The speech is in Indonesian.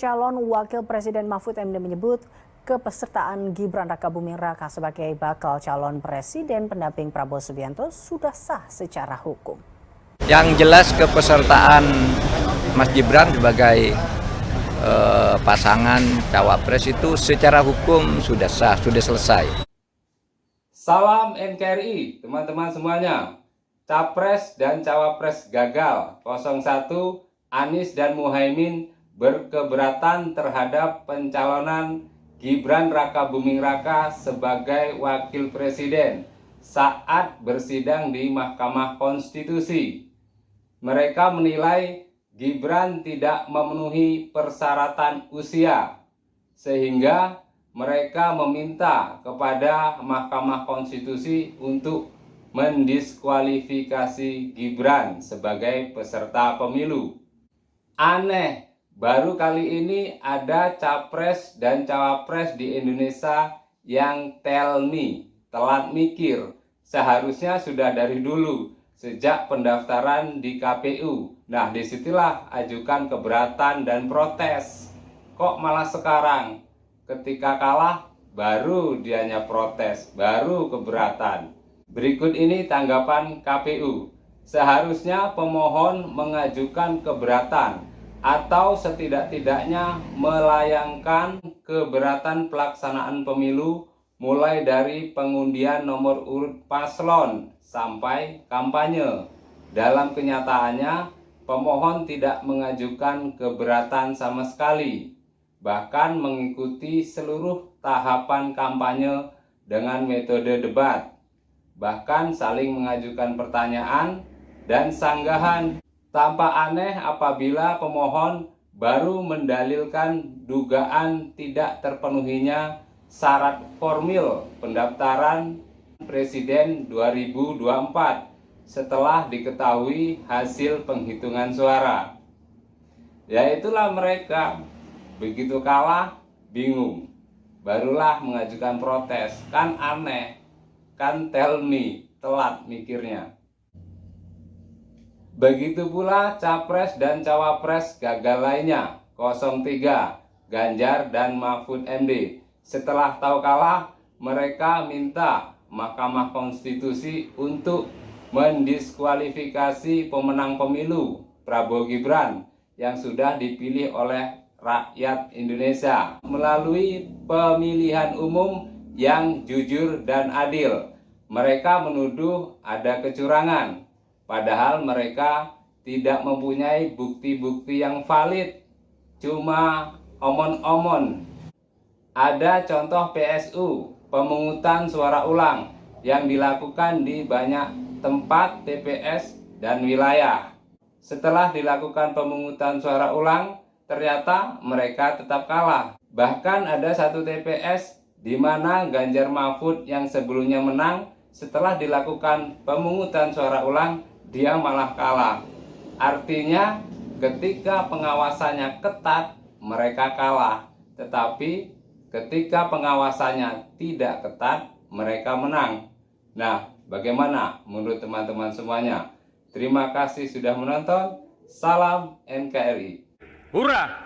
calon Wakil Presiden Mahfud MD menyebut kepesertaan Gibran Rakabuming Raka sebagai bakal calon presiden pendamping Prabowo Subianto sudah sah secara hukum. Yang jelas kepesertaan Mas Gibran sebagai pasangan cawapres itu secara hukum sudah sah, sudah selesai. Salam NKRI teman-teman semuanya. Capres dan cawapres gagal. 01 Anies dan Muhaimin berkeberatan terhadap pencalonan Gibran Rakabuming Raka sebagai wakil presiden saat bersidang di Mahkamah Konstitusi. Mereka menilai Gibran tidak memenuhi persyaratan usia, sehingga mereka meminta kepada Mahkamah Konstitusi untuk mendiskualifikasi Gibran sebagai peserta pemilu. Aneh, baru kali ini ada capres dan cawapres di Indonesia yang tell me, telat mikir. Seharusnya sudah dari dulu, sejak pendaftaran di KPU. Nah, disitulah ajukan keberatan dan protes. Kok malah sekarang ketika kalah baru dianya protes, baru keberatan. Berikut ini tanggapan KPU. Seharusnya pemohon mengajukan keberatan atau setidak-tidaknya melayangkan keberatan pelaksanaan pemilu mulai dari pengundian nomor urut paslon sampai kampanye. Dalam kenyataannya, pemohon tidak mengajukan keberatan sama sekali, bahkan mengikuti seluruh tahapan kampanye dengan metode debat, bahkan saling mengajukan pertanyaan dan sanggahan. Tampak aneh apabila pemohon baru mendalilkan dugaan tidak terpenuhinya syarat formil pendaftaran Presiden 2024 setelah diketahui hasil penghitungan suara. Ya itulah mereka, begitu kalah bingung, barulah mengajukan protes. Kan aneh, kan tell me, telat mikirnya. Begitu pula capres dan cawapres gagal lainnya, 03 Ganjar dan Mahfud MD. Setelah tahu kalah, mereka minta Mahkamah Konstitusi untuk mendiskualifikasi pemenang pemilu Prabowo Gibran yang sudah dipilih oleh rakyat Indonesia melalui pemilihan umum yang jujur dan adil. Mereka menuduh ada kecurangan, padahal mereka tidak mempunyai bukti-bukti yang valid, cuma omon-omon. Ada contoh PSU, pemungutan suara ulang, yang dilakukan di banyak tempat TPS dan wilayah. Setelah dilakukan pemungutan suara ulang, ternyata mereka tetap kalah. Bahkan ada satu TPS di mana Ganjar Mahfud yang sebelumnya menang, setelah dilakukan pemungutan suara ulang, dia malah kalah. Artinya ketika pengawasannya ketat, mereka kalah. Tetapi ketika pengawasannya tidak ketat, mereka menang. Nah, bagaimana menurut teman-teman semuanya? Terima kasih sudah menonton. Salam NKRI. Hurrah!